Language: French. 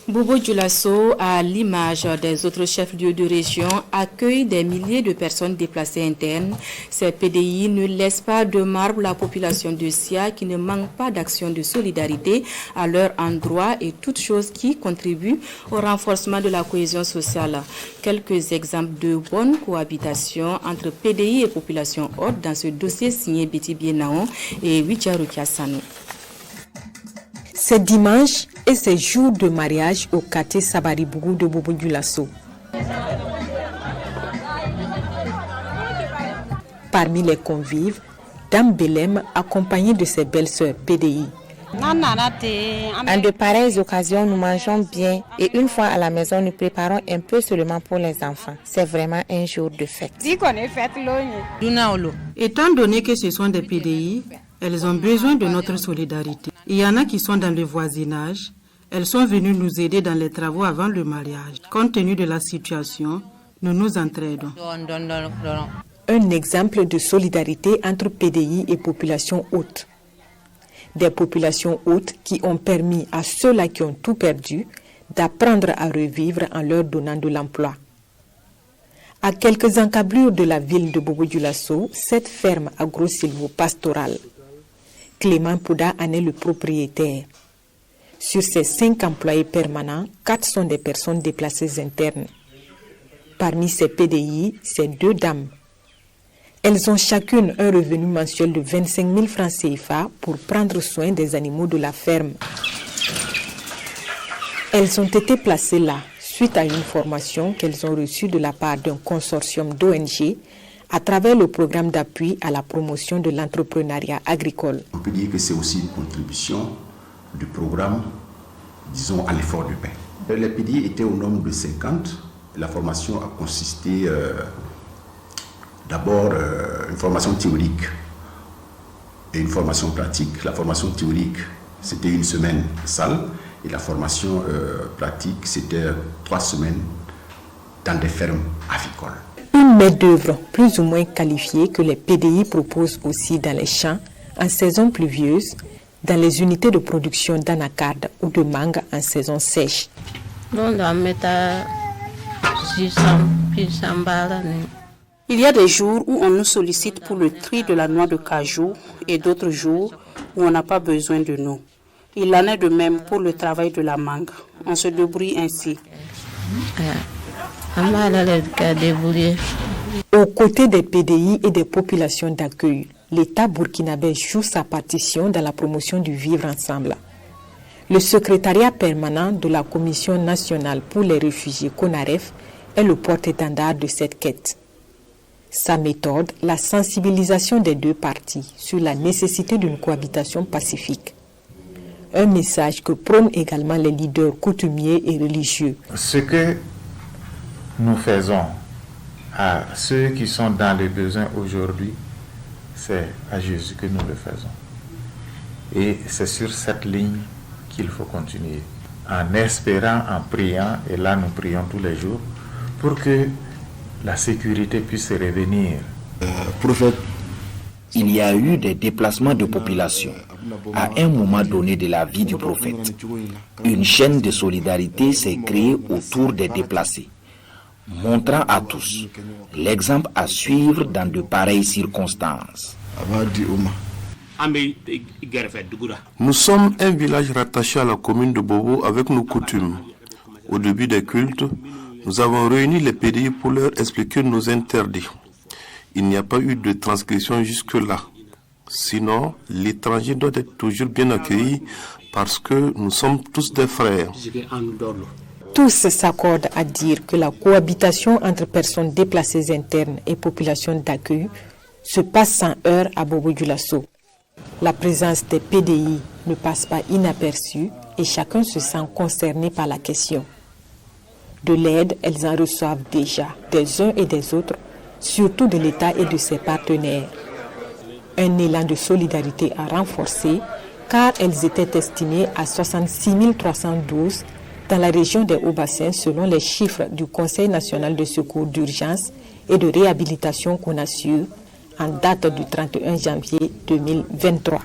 Bobo Dioulasso, à l'image des autres chefs-lieux de région, accueille des milliers de personnes déplacées internes. Ces PDI ne laissent pas de marbre la population de Sia qui ne manque pas d'action de solidarité à leur endroit et toutes choses qui contribuent au renforcement de la cohésion sociale. Quelques exemples de bonne cohabitation entre PDI et population haute dans ce dossier signé Betty Bienaon et Wicharu Kiasano. C'est dimanche et c'est jour de mariage au quartier Sabaribougou de Bobo Dioulasso. Parmi les convives, Dame Belém accompagnée de ses belles-sœurs PDI. En de pareilles occasions, nous mangeons bien et une fois à la maison, nous préparons un peu seulement pour les enfants. C'est vraiment un jour de fête. Étant donné que ce sont des PDI, elles ont besoin de notre solidarité. Il y en a qui sont dans le voisinage. Elles sont venues nous aider dans les travaux avant le mariage. Compte tenu de la situation, nous nous entraidons. Un exemple de solidarité entre PDI et population haute. Des populations hautes qui ont permis à ceux-là qui ont tout perdu d'apprendre à revivre en leur donnant de l'emploi. À quelques encablures de la ville de Bobo Dioulasso, cette ferme agro-silvo-pastorale, Clément Pouda en est le propriétaire. Sur ses 5 employés permanents, 4 sont des personnes déplacées internes. Parmi ces PDI, c'est 2 dames. Elles ont chacune un revenu mensuel de 25 000 francs CFA pour prendre soin des animaux de la ferme. Elles ont été placées là suite à une formation qu'elles ont reçue de la part d'un consortium d'ONG à travers le programme d'appui à la promotion de l'entrepreneuriat agricole. On peut dire que c'est aussi une contribution du programme, disons, à l'effort de paix. Les PDI étaient au nombre de 50. La formation a consisté d'abord une formation théorique et une formation pratique. La formation théorique, c'était 1 semaine salle et la formation pratique, c'était 3 semaines dans des fermes avicoles. Une main-d'œuvre plus ou moins qualifiée que les PDI proposent aussi dans les champs en saison pluvieuse, dans les unités de production d'anacarde ou de mangue en saison sèche. Il y a des jours où on nous sollicite pour le tri de la noix de cajou et d'autres jours où on n'a pas besoin de nous. Il en est de même pour le travail de la mangue. On se débrouille ainsi. Aux côtés des PDI et des populations d'accueil, l'État burkinabé joue sa partition dans la promotion du vivre ensemble. Le secrétariat permanent de la Commission nationale pour les réfugiés CONAREF est le porte-étendard de cette quête. Sa méthode, la sensibilisation des 2 parties sur la nécessité d'une cohabitation pacifique. Un message que prônent également les leaders coutumiers et religieux. Ce que nous faisons à ceux qui sont dans les besoins aujourd'hui, c'est à Jésus que nous le faisons. Et c'est sur cette ligne qu'il faut continuer, en espérant, en priant, et là nous prions tous les jours, pour que la sécurité puisse revenir. Prophète, il y a eu des déplacements de population à un moment donné de la vie du prophète. Une chaîne de solidarité s'est créée autour des déplacés, montrant à tous l'exemple à suivre dans de pareilles circonstances. Nous sommes un village rattaché à la commune de Bobo avec nos coutumes. Au début des cultes, nous avons réuni les PDI pour leur expliquer nos interdits. Il n'y a pas eu de transgression jusque-là. Sinon, l'étranger doit être toujours bien accueilli parce que nous sommes tous des frères. Tous s'accordent à dire que la cohabitation entre personnes déplacées internes et populations d'accueil se passe sans heurts à Bobo Dioulasso. La présence des PDI ne passe pas inaperçue et chacun se sent concerné par la question. De l'aide, elles en reçoivent déjà des uns et des autres, surtout de l'État et de ses partenaires. Un élan de solidarité a renforcé car elles étaient estimées à 66 312 dans la région des Hauts-Bassins selon les chiffres du Conseil national de secours d'urgence et de réhabilitation qu'on assure en date du 31 janvier 2023.